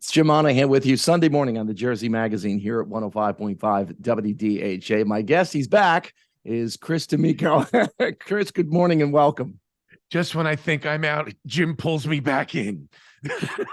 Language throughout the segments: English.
It's Jim Monahan with you Sunday morning on the Jersey Magazine here at 105.5 WDHA. My guest, he's back, is Chris D'Amico. Chris, good morning and welcome. Just when I think I'm out, Jim pulls me back in.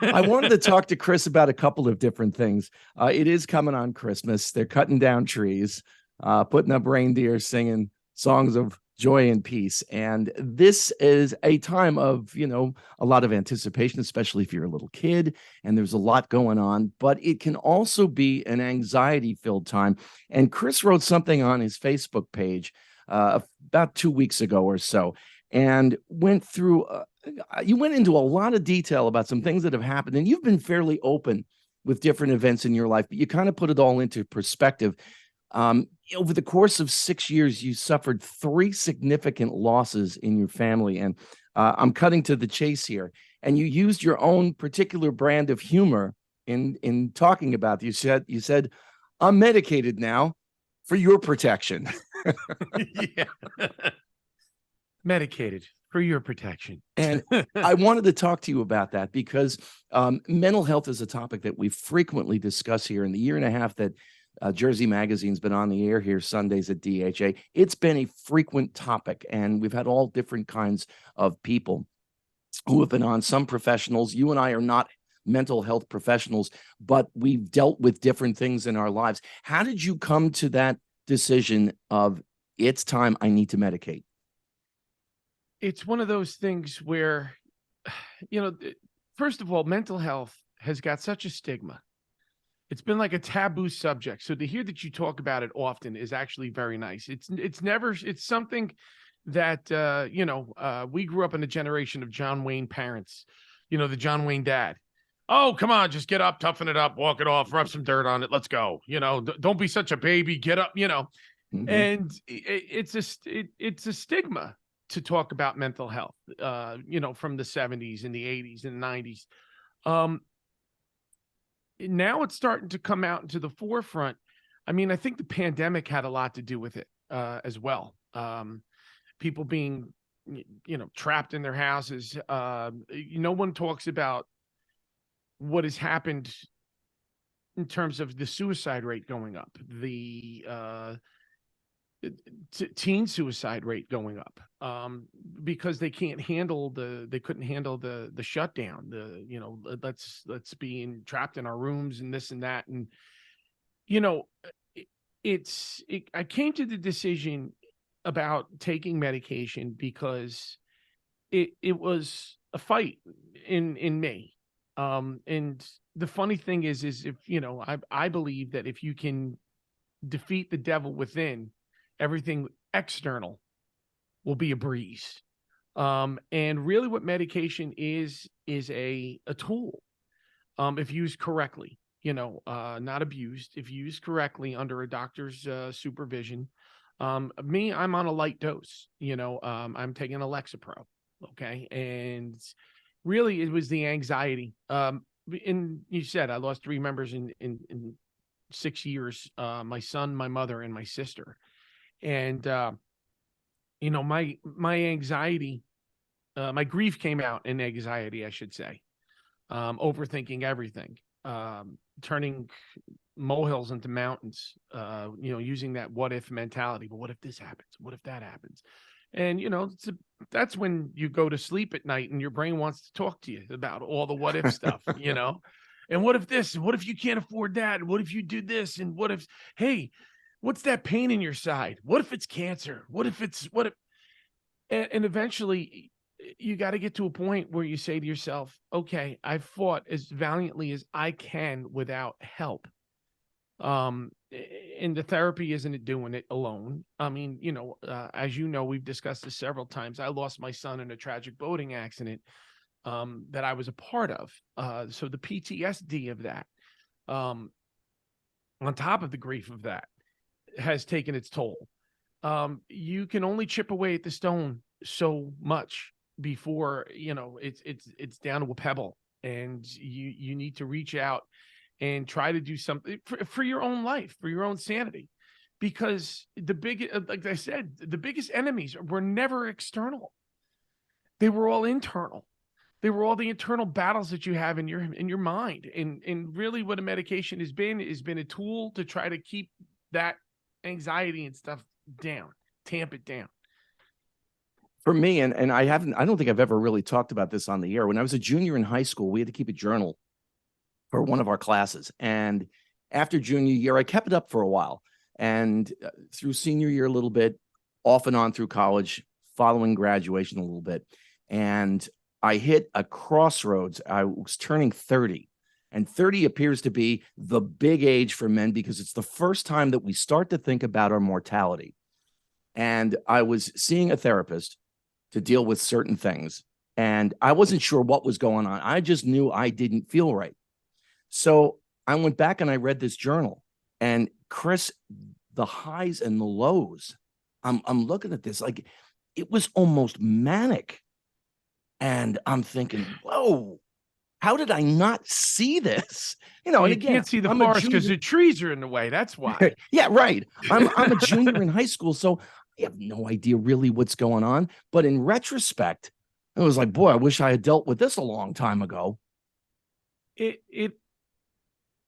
I wanted to talk to Chris about a couple of different things. It is coming on Christmas. They're cutting down trees, putting up reindeer, singing songs of joy and peace. And this is a time of, a lot of anticipation, especially if you're a little kid and there's a lot going on, but it can also be an anxiety filled time. And Chris wrote something on his Facebook page about 2 weeks ago or so, and went through, you went into a lot of detail about some things that have happened, and you've been fairly open with different events in your life, but you kind of put it all into perspective. Over the course of 6 years, you suffered 3 significant losses in your family. And I'm cutting to the chase here. And you used your own particular brand of humor in talking about it. You said, I'm medicated now for your protection. Yeah. Medicated for your protection. And I wanted to talk to you about that because mental health is a topic that we frequently discuss here. In the year and a half that Jersey Magazine's been on the air here Sundays at DHA, it's been a frequent topic, and we've had all different kinds of people who have been on. Some professionals, you and I are not mental health professionals, but we've dealt with different things in our lives. How did you come to that decision of it's time I need to medicate? It's one of those things where, first of all, mental health has got such a stigma. It's been like a taboo subject. So to hear that you talk about it often is actually very nice. It's something that, we grew up in a generation of John Wayne parents, the John Wayne dad. Oh, come on, just get up, toughen it up, walk it off, rub some dirt on it. Let's go. Don't be such a baby, get up, Mm-hmm. and it's a stigma to talk about mental health, from the 70s and the 80s and 90s. Now it's starting to come out into the forefront. I mean, I think the pandemic had a lot to do with it as well. People being, trapped in their houses. No one talks about what has happened in terms of the suicide rate going up, the teen suicide rate going up, because they couldn't handle the shutdown, let's being trapped in our rooms and this and that. And, I came to the decision about taking medication because it was a fight in me. And the funny thing is if, I believe that if you can defeat the devil within, everything external will be a breeze. And really what medication is a tool, if used correctly, not abused, if used correctly under a doctor's supervision. I'm on a light dose, I'm taking a Lexapro. Okay. And really it was the anxiety. And you said I lost 3 members in 6 years, my son, my mother, and my sister. And, my anxiety, my grief came out in anxiety, I should say, overthinking everything, turning molehills into mountains, using that what if mentality. But what if this happens? What if that happens? And, that's when you go to sleep at night and your brain wants to talk to you about all the what if stuff, and what if this, and what if you can't afford that? And what if you do this? And what if, hey, what's that pain in your side? What if it's cancer? And eventually you got to get to a point where you say to yourself, okay, I've fought as valiantly as I can without help. And the therapy isn't doing it alone. I mean, as we've discussed this several times. I lost my son in a tragic boating accident that I was a part of. So the PTSD of that, on top of the grief of that, has taken its toll. You can only chip away at the stone so much before it's down to a pebble, and you need to reach out and try to do something for your own life, for your own sanity, because like I said, the biggest enemies were never external; they were all internal. They were all the internal battles that you have in your mind. And really what a medication has been a tool to try to keep that anxiety and stuff down, tamp it down. For me, and I don't think I've ever really talked about this on the air. When I was a junior in high school, we had to keep a journal for one of our classes. And after junior year, I kept it up for a while. And through senior year a little bit, off and on through college, following graduation a little bit. And I hit a crossroads. I was turning 30. And 30 appears to be the big age for men because it's the first time that we start to think about our mortality. And I was seeing a therapist to deal with certain things. And I wasn't sure what was going on. I just knew I didn't feel right. So I went back and I read this journal. And Chris, the highs and the lows, I'm looking at this like it was almost manic. And I'm thinking, whoa, how did I not see this? You know, Well, and you again, can't see the I'm forest because the trees are in the way. That's why. yeah, right. I'm a junior in high school, so I have no idea really what's going on. But in retrospect, it was like, boy, I wish I had dealt with this a long time ago.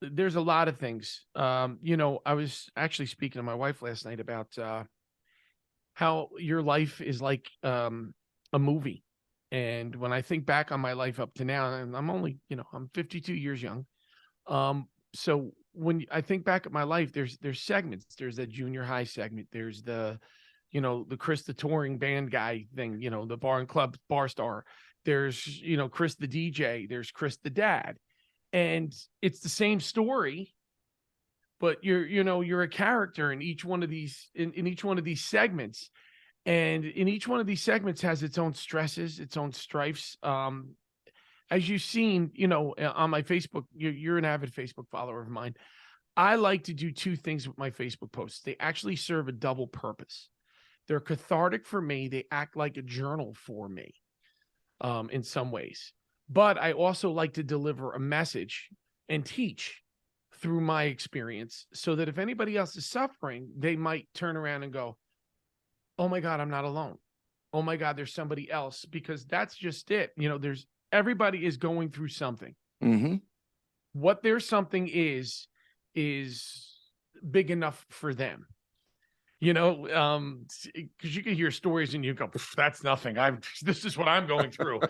There's a lot of things. You know, I was actually speaking to my wife last night about how your life is like a movie. And when I think back on my life up to now, and I'm only, you know, I'm 52 years young. So when I think back at my life, there's segments. There's that junior high segment. There's the, you know, the Chris the touring band guy thing, you know, the bar and club bar star. There's, you know, Chris the DJ. There's Chris the dad. And it's the same story, but you're a character in each one of these in each one of these segments. And in each one of these segments has its own stresses, its own strifes. As you've seen, you know, on my Facebook, you're an avid Facebook follower of mine. I like to do two things with my Facebook posts. They actually serve a double purpose. They're cathartic for me. They act like a journal for me, in some ways. But I also like to deliver a message and teach through my experience so that if anybody else is suffering, they might turn around and go, oh my God, I'm not alone. Oh my God, there's somebody else, because that's just it. You know, everybody is going through something. Mm-hmm. What their something is big enough for them. You know, because you can hear stories and you go, that's nothing. This is what I'm going through.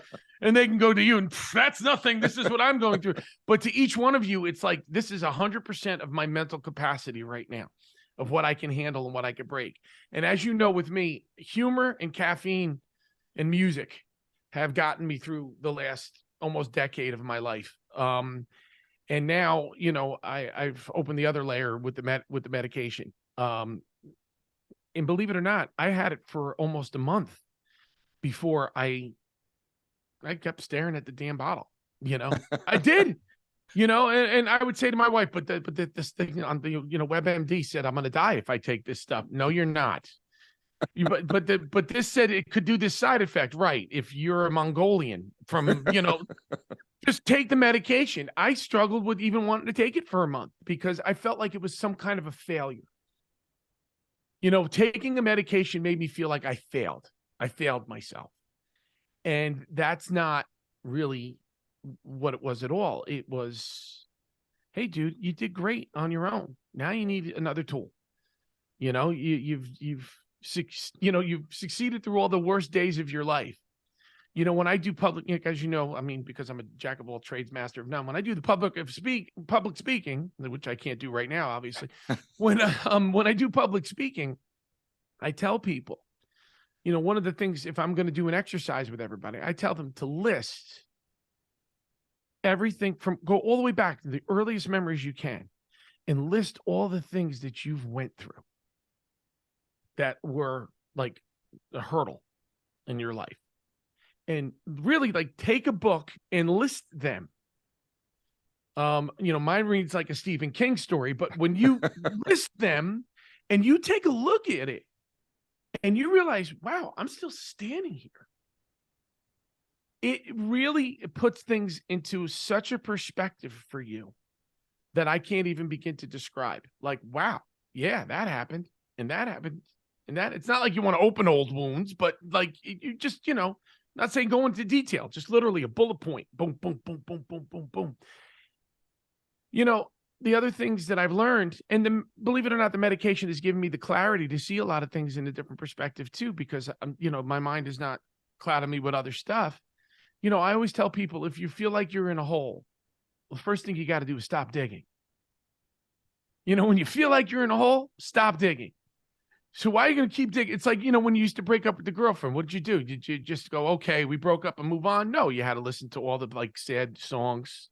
And they can go to you and that's nothing. This is what I'm going through. But to each one of you, it's like, this is 100% of my mental capacity right now, of what I can handle and what I can break. And as you know, with me, humor and caffeine and music have gotten me through the last almost decade of my life. And now, you know, I've opened the other layer with the medication. And believe it or not, I had it for almost a month before I kept staring at the damn bottle. You know, I did. You know, and I would say to my wife, but this thing on the, you know, WebMD said I'm going to die if I take this stuff. No, you're not. But this said it could do this side effect, right? If you're a Mongolian from, you know, just take the medication. I struggled with even wanting to take it for a month because I felt like it was some kind of a failure. You know, taking the medication made me feel like I failed. I failed myself. And that's not really what it was at all. It was, hey, dude, you did great on your own. Now you need another tool. You know, you've succeeded through all the worst days of your life. You know, when I do public, as you know, I mean, because I'm a jack of all trades, master of none. When I do the public speaking, which I can't do right now, obviously, when I do public speaking, I tell people, you know, one of the things, if I'm going to do an exercise with everybody, I tell them to list everything go all the way back to the earliest memories you can, and list all the things that you've went through that were like a hurdle in your life. And really, like, take a book and list them. You know, mine reads like a Stephen King story, but when you list them and you take a look at it and you realize, wow, I'm still standing here. It really puts things into such a perspective for you that I can't even begin to describe. Like, wow, yeah, that happened and that happened and that. It's not like you want to open old wounds, but like you just, you know, Not saying go into detail, just literally a bullet point. Boom, boom, boom, boom, boom, boom, boom. You know, the other things that I've learned, and believe it or not, the medication has given me the clarity to see a lot of things in a different perspective too, because my mind is not clouding me with other stuff. I always tell people, if you feel like you're in a hole, the first thing you got to do is stop digging. When you feel like you're in a hole, stop digging. So why are you going to keep digging? It's like, when you used to break up with the girlfriend, what did you do? Did you just go, okay, we broke up and move on? No, you had to listen to all the sad songs,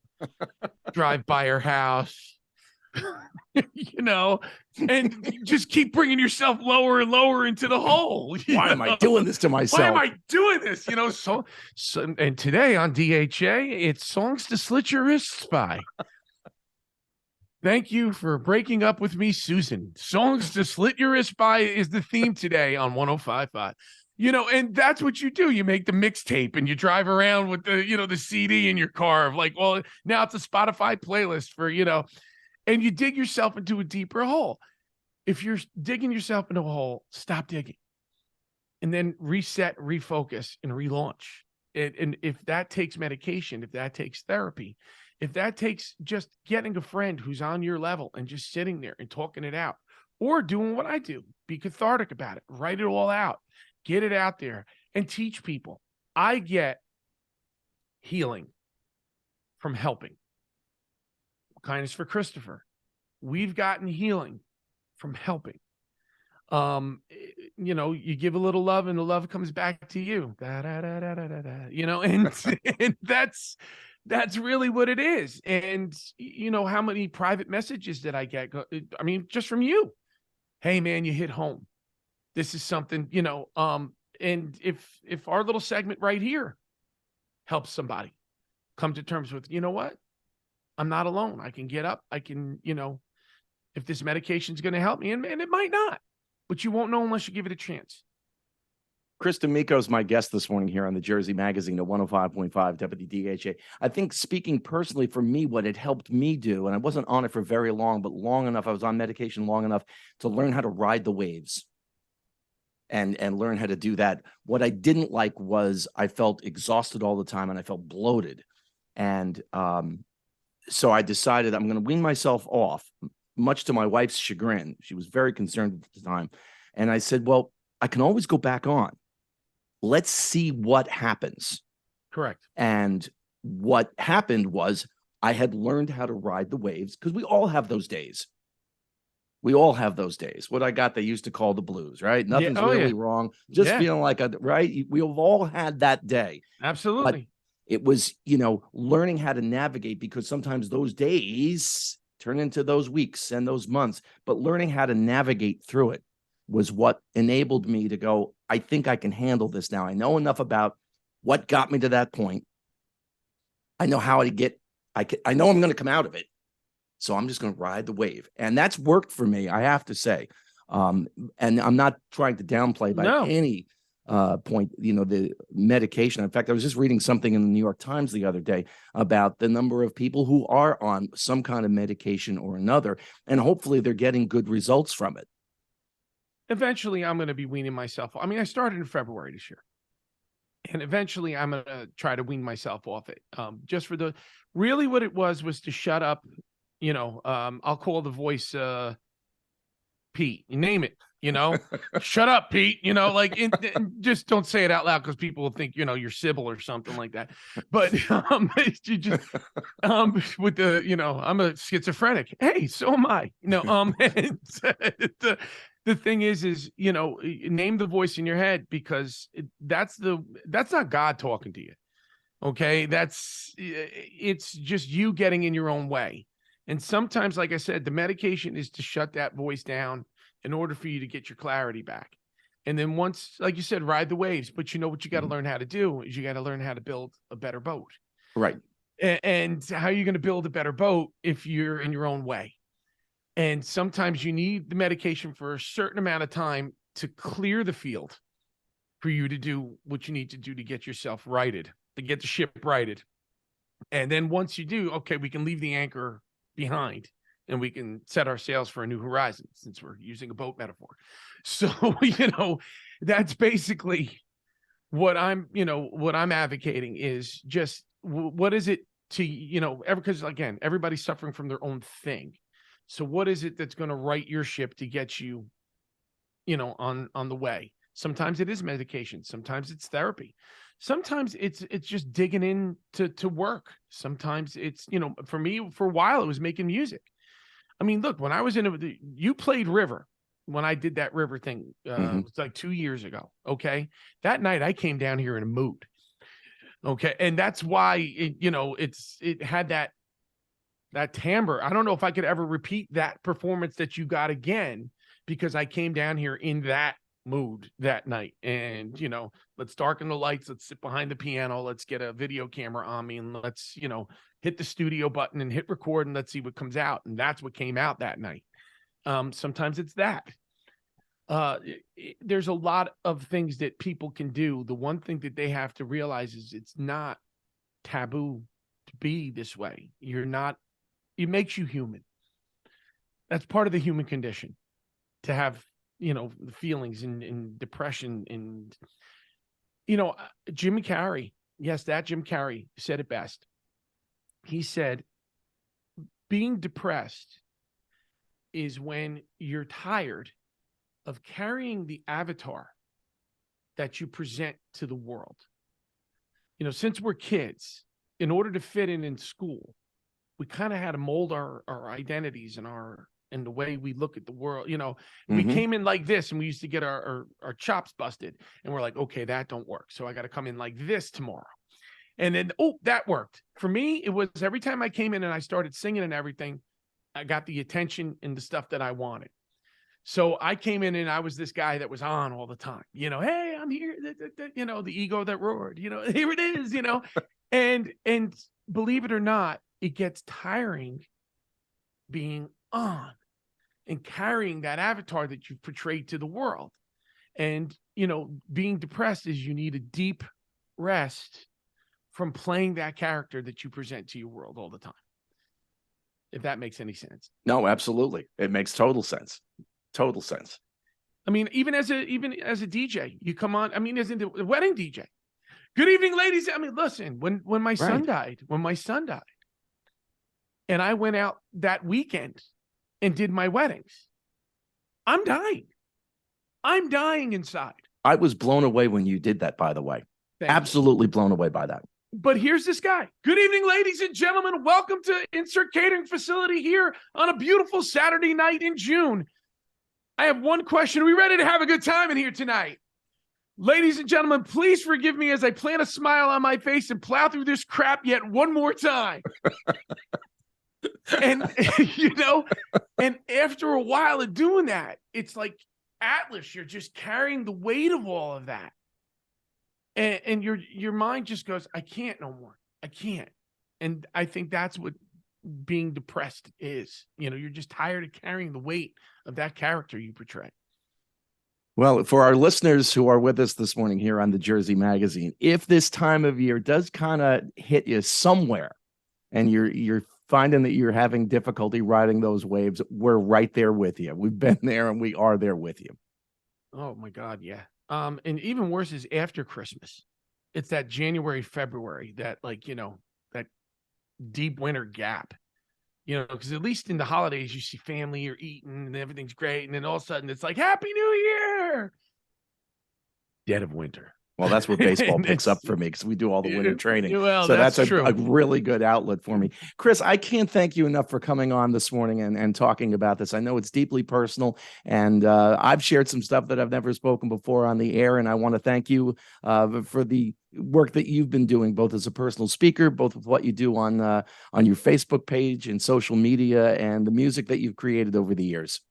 drive by her house, and just keep bringing yourself lower and lower into the hole. Why am I doing this to myself? Why am I doing this? So and today on DHA, it's songs to slit your wrists by. Thank you for breaking up with me, Susan. Songs to slit your wrist by is the theme today on 105.5. And that's what you do. You make the mixtape and you drive around with the CD in your car of like, well, now it's a Spotify playlist for, and you dig yourself into a deeper hole. If you're digging yourself into a hole, stop digging and then reset, refocus, and relaunch. And if that takes medication, if that takes therapy, if that takes just getting a friend who's on your level and just sitting there and talking it out, or doing what I do, be cathartic about it, write it all out, get it out there and teach people. I get healing from helping. Kindness for Christopher. We've gotten healing from helping. You give a little love and the love comes back to you. And that's really what it is. And how many private messages that I get? Just from you. Hey man, you hit home. This is something, and if our little segment right here helps somebody come to terms with, you know what? I'm not alone. I can get up. I can, if this medication is going to help me, and it might not, but you won't know unless you give it a chance. Chris D'Amico is my guest this morning here on the Jersey Magazine at 105.5 WDHA. I think, speaking personally for me, what it helped me do, and I wasn't on it for very long, but long enough, I was on medication long enough to learn how to ride the waves and learn how to do that. What I didn't like was I felt exhausted all the time and I felt bloated. And so I decided I'm going to wean myself off, much to my wife's chagrin. She was very concerned at the time. And I said, well, I can always go back on. Let's see what happens. Correct. And what happened was I had learned how to ride the waves, because we all have those days. We all have those days. What I got, they used to call the blues, right? Nothing's really wrong. Just feeling like right. We have all had that day. Absolutely. But it was, learning how to navigate, because sometimes those days turn into those weeks and those months, but learning how to navigate through it was what enabled me to go, I think I can handle this now. I know enough about what got me to that point. I know how to I know I'm going to come out of it. So I'm just going to ride the wave. And that's worked for me, I have to say. And I'm not trying to downplay by any point, the medication. In fact, I was just reading something in the New York Times the other day about the number of people who are on some kind of medication or another, and hopefully they're getting good results from it. Eventually, I'm going to be weaning myself. I started in February this year, and eventually I'm going to try to wean myself off it. Just for really what it was to shut up. I'll call the voice Pete. You name it. Shut up, Pete. Just don't say it out loud, because people will think you're Sybil or something like that. But you just with the I'm a schizophrenic. Hey, so am I. The thing is name the voice in your head, because that's not God talking to you. Okay, it's just you getting in your own way. And sometimes, like I said, the medication is to shut that voice down in order for you to get your clarity back. And then once, like you said, ride the waves. But what you got to learn how to do is you got to learn how to build a better boat. Right. And how are you going to build a better boat if you're in your own way? And sometimes you need the medication for a certain amount of time to clear the field for you to do what you need to do to get yourself righted, to get the ship righted. And then once you do, okay, we can leave the anchor behind and we can set our sails for a new horizon, since we're using a boat metaphor. So, that's basically what I'm advocating is just what is it to, because again, everybody's suffering from their own thing. So what is it that's going to right your ship to get you, on the way? Sometimes it is medication. Sometimes it's therapy. Sometimes it's just digging in to work. Sometimes it's, for me, for a while, it was making music. I mean, look, when I was you played River when I did that River thing. It was like 2 years ago. Okay. That night I came down here in a mood. Okay. And that's why it had that timbre. I don't know if I could ever repeat that performance that you got again, because I came down here in that mood that night. And, let's darken the lights. Let's sit behind the piano. Let's get a video camera on me, and let's, hit the studio button and hit record, and let's see what comes out. And that's what came out that night. Sometimes it's that. There's a lot of things that people can do. The one thing that they have to realize is it's not taboo to be this way. It makes you human. That's part of the human condition, to have, the feelings and depression. And, Jim Carrey, yes, that Jim Carrey said it best. He said, being depressed is when you're tired of carrying the avatar that you present to the world. Since we're kids, in order to fit in school, we kind of had to mold our identities and the way we look at the world. We came in like this, and we used to get our chops busted, and we're like, okay, that don't work. So I got to come in like this tomorrow. And then, that worked. For me, it was every time I came in and I started singing and everything, I got the attention and the stuff that I wanted. So I came in and I was this guy that was on all the time. Hey, I'm here. The ego that roared. Here it is. And believe it or not, it gets tiring being on and carrying that avatar that you've portrayed to the world. And being depressed is you need a deep rest from playing that character that you present to your world all the time. If that makes any sense. No, absolutely. It makes total sense. Total sense. I mean, even as a DJ, you come on. I mean, as in the wedding DJ. Good evening, ladies. I mean, listen, when my son died, and I went out that weekend and did my weddings, I'm dying. I'm dying inside. I was blown away when you did that, by the way. Absolutely blown away by that. But here's this guy. Good evening, ladies and gentlemen. Welcome to Insert Catering Facility here on a beautiful Saturday night in June. I have one question. Are we ready to have a good time in here tonight? Ladies and gentlemen, please forgive me as I plant a smile on my face and plow through this crap yet one more time. And, and after a while of doing that, it's like Atlas, you're just carrying the weight of all of that. And your mind just goes, I can't no more. I can't. And I think that's what being depressed is. You're just tired of carrying the weight of that character you portray. Well, for our listeners who are with us this morning here on the Jersey Magazine, if this time of year does kind of hit you somewhere and you're finding that you're having difficulty riding those waves, we're right there with you. We've been there and we are there with you. Oh my God. Yeah. And even worse is after Christmas. It's that January, February, that that deep winter gap, because at least in the holidays, you see family, you're eating and everything's great. And then all of a sudden it's like, Happy New Year. Dead of winter. Well, that's what baseball picks up for me because we do all the winter training. Well, so that's a really good outlet for me. Chris, I can't thank you enough for coming on this morning and talking about this. I know it's deeply personal, and I've shared some stuff that I've never spoken before on the air, and I want to thank you for the work that you've been doing, both as a personal speaker, both with what you do on your Facebook page and social media, and the music that you've created over the years.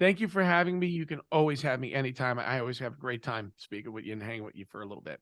Thank you for having me. You can always have me anytime. I always have a great time speaking with you and hanging with you for a little bit.